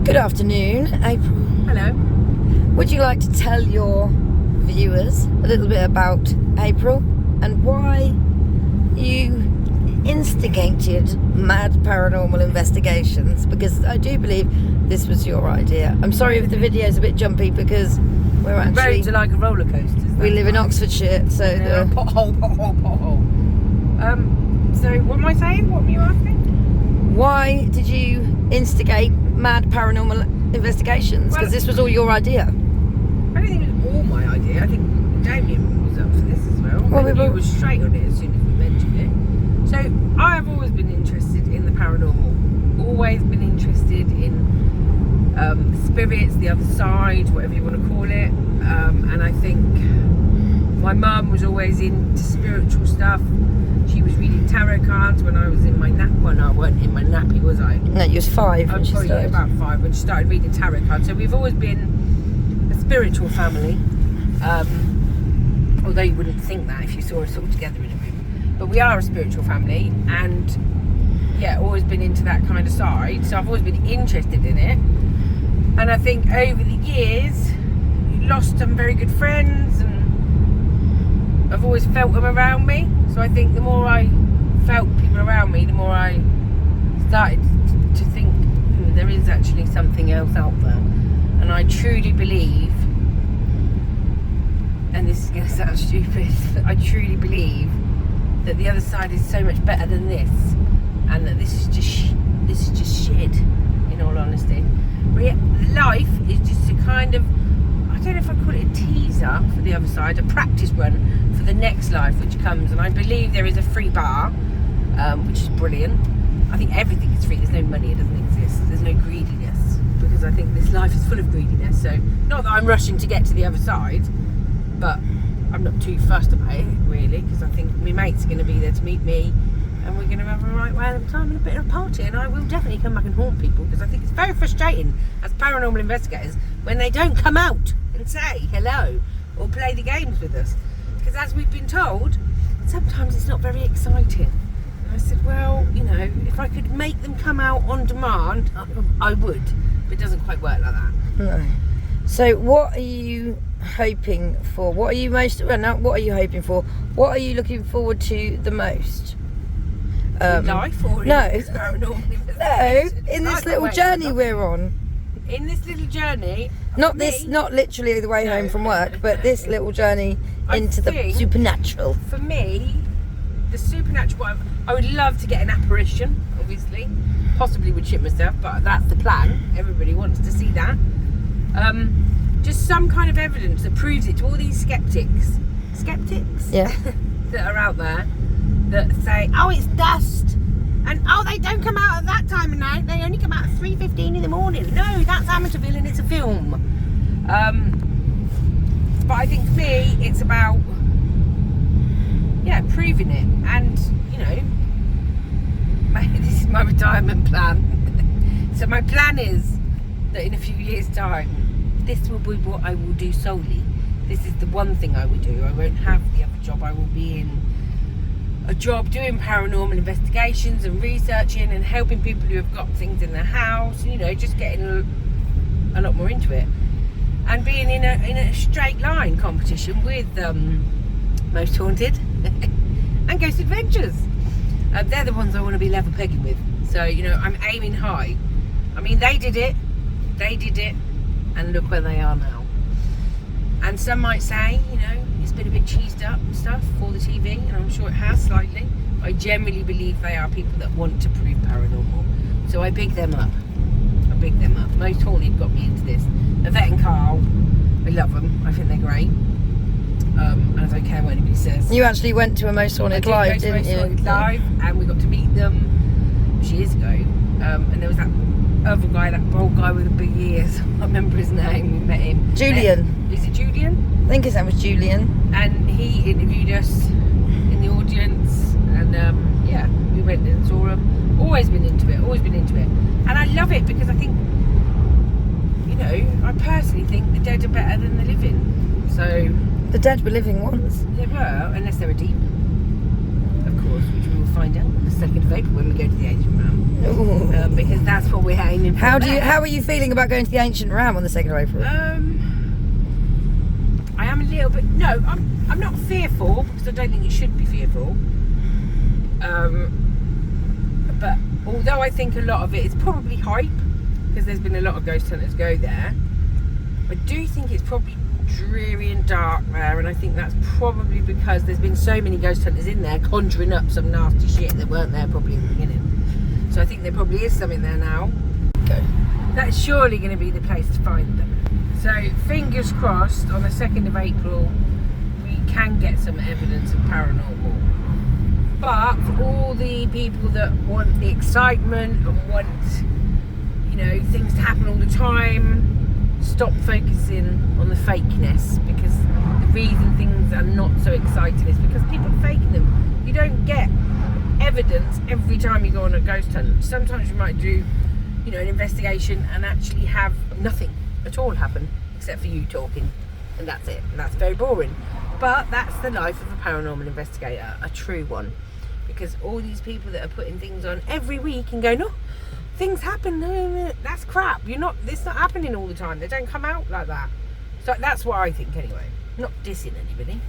Good afternoon, April. Hello. Would you like to tell your viewers a little bit about April and why you instigated M.A.D Paranormal Investigations? Because I do believe this was your idea. I'm sorry if the video's a bit jumpy because we're actually... Roads are like a roller coaster. We live in Oxfordshire, so yeah, pothole. So what am I saying? What were you asking? Why did you instigate M.A.D Paranormal Investigations? Because this was all your idea. I don't think it was all my idea. I think Damien was up for this as well. Well, he was straight on it as soon as we mentioned it. So I have always been interested in the paranormal. Always been interested in spirits, the other side, whatever you want to call it. And I think my mum was always into spiritual stuff. She was reading tarot cards when I was in my nap. Well, no, I wasn't in my nappy, was I? No, you was 5 when she started. I was probably about 5 when she started reading tarot cards. So we've always been a spiritual family. Although you wouldn't think that if you saw us all together in a room. But we are a spiritual family, and yeah, always been into that kind of side. So I've always been interested in it. And I think over the years, lost some very good friends, and I've always felt them around me. So I think the more I felt people around me, the more I started to think, there is actually something else out there. And I truly believe, and this is going to sound stupid, but I truly believe that the other side is so much better than this, and that this is just shit, in all honesty. Life is just a kind of, I don't know if I call it a teaser for the other side, a practice run for the next life which comes. And I believe there is a free bar, which is brilliant. I think everything is free. There's no money, it doesn't exist. There's no greediness, because I think this life is full of greediness. So not that I'm rushing to get to the other side, but I'm not too fussed about it really, because I think my mates are going to be there to meet me, and we're going to have a right random time and a bit of a party. And I will definitely come back and haunt people, because I think it's very frustrating as paranormal investigators when they don't come out and say hello or play the games with us, because as we've been told, sometimes it's not very exciting. And I said, well, you know, if I could make them come out on demand, I would, but it doesn't quite work like that. No. So what are you hoping for? What are you most, well, no, what are you hoping for? What are you looking forward to the most? Life or no, in this little journey we're on. In this little journey, not literally the way home from work, but this little journey into the supernatural. For me, the supernatural, I would love to get an apparition, obviously, possibly would shit myself, but that's the plan. Everybody wants to see that. Just some kind of evidence that proves it to all these skeptics, yeah, that are out there, that say, oh, it's dust, and oh, they don't come out at that time of night, they only come out at 3:15 in the morning. No, that's Amityville and it's a film. But I think for me, it's about, yeah, proving it. And, you know, this is my retirement plan. So my plan is that in a few years' time, this will be what I will do solely. This is the one thing I will do. I won't have the other job. I will be in a job doing paranormal investigations and researching and helping people who have got things in their house, you know, just getting a lot more into it, and being in a straight line competition with Most Haunted and Ghost Adventures. They're the ones I want to be level pegging with. So, you know, I'm aiming high. I mean, they did it, and look where they are now. And some might say, you know, it's been a bit cheesed up and stuff for the TV, and I'm sure it has slightly. I generally believe they are people that want to prove paranormal. So I big them up. Most Haunted got me into this. Yvette and Carl, I love them. I think they're great. And I don't care what anybody says. You actually went to a Most Haunted live, didn't you? Haunted live, and we got to meet them years ago. And there was that other guy, that bald guy with the big ears. I can't remember his name. We met him. Julian. Is it Julian? I think his name was Julian. And he interviewed us in the audience, and yeah, we went and saw him. Always been into it. And I love it because I think, you know, I personally think the dead are better than the living. So the dead were living once. They were, unless they were deep, of course, which we will find out on the 2nd of April when we go to the Ancient Ram. Ooh. Because that's what we're aiming for. How are you feeling about going to the Ancient Ram on the 2nd of April? I am a little bit. No, I'm not fearful because I don't think you should be fearful. But although I think a lot of it is probably hype because there's been a lot of ghost hunters go there, I do think it's probably dreary and dark there, and I think that's probably because there's been so many ghost hunters in there conjuring up some nasty shit that weren't there probably in the beginning. So I think there probably is something there now. Okay. That's surely going to be the place to find them. So fingers crossed on the 2nd of April we can get some evidence of paranormal. But for all the people that want the excitement and want, you know, things to happen all the time, stop focusing on the fakeness, because the reason things are not so exciting is because people are faking them. You don't get evidence every time you go on a ghost hunt. Sometimes you might do, you know, an investigation and actually have nothing at all happen except for you talking, and that's it, and that's very boring. But that's the life of a paranormal investigator, a true one, because all these people that are putting things on every week and going, oh, things happen, that's crap. It's not happening all the time. They don't come out like that. So that's what I think anyway. Not dissing anybody,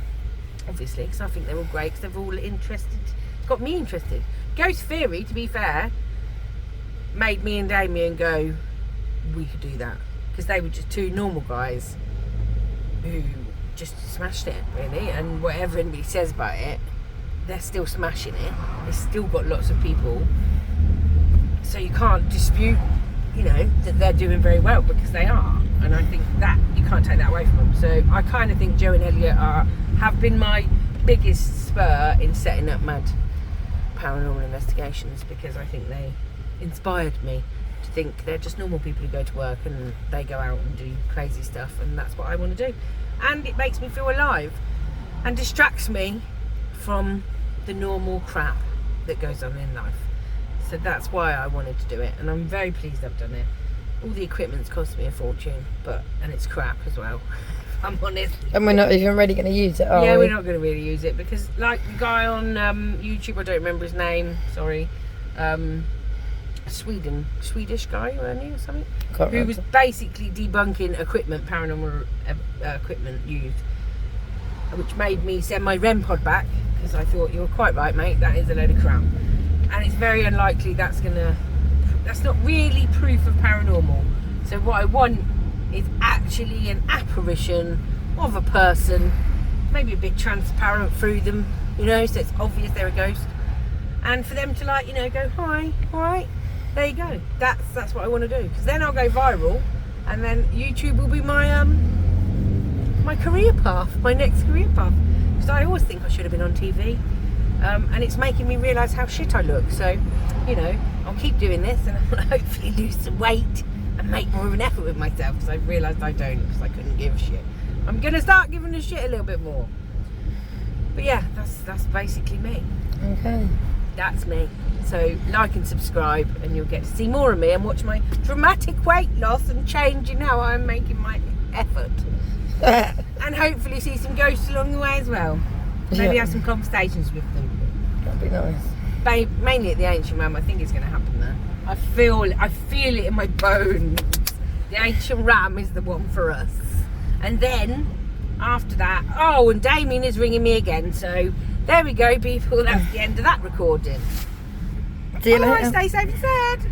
obviously, because I think they're all great, because they're all interested. It's got me interested. Ghost Theory, to be fair, made me and Damien go, we could do that, because they were just two normal guys who just smashed it, really, and whatever anybody says about it, they're still smashing it. They've still got lots of people, so you can't dispute, you know, that they're doing very well, because they are, and I think that you can't take that away from them. So I kind of think Joe and Elliot have been my biggest spur in setting up M.A.D Paranormal Investigations, because I think they inspired me to think they're just normal people who go to work and they go out and do crazy stuff, and that's what I want to do. And it makes me feel alive and distracts me from the normal crap that goes on in life. So that's why I wanted to do it, and I'm very pleased I've done it. All the equipment's cost me a fortune, and it's crap as well, if I'm honest. And we're not even really going to use it, are we? Yeah, we're not going to really use it, because like the guy on YouTube, I don't remember his name, sorry, Swedish guy or something, who was basically debunking paranormal equipment used, which made me send my REM pod back, because I thought, you were quite right, mate, that is a load of crap, and it's very unlikely that's not really proof of paranormal. So what I want is actually an apparition of a person, maybe a bit transparent through them, you know, so it's obvious they're a ghost, and for them to, like, you know, go, hi, all right, there you go. That's what I want to do, because then I'll go viral, and then YouTube will be my my career path, my next career path, because I always think I should have been on TV, and it's making me realise how shit I look. So, you know, I'll keep doing this, and I'll hopefully lose some weight and make more of an effort with myself, because I've realised I don't, because I couldn't give a shit. I'm gonna start giving a shit a little bit more. But yeah, that's basically me. Okay. That's me. So like and subscribe, and you'll get to see more of me and watch my dramatic weight loss and change in how I'm making my effort. And hopefully see some ghosts along the way as well. Maybe have some conversations with them. That'd be nice. Mainly at the Ancient Ram. I think it's going to happen there. I feel it in my bones. The Ancient Ram is the one for us. And then after that, oh, and Damien is ringing me again. So there we go, people. That's the end of that recording. See you later. Stay safe and sad.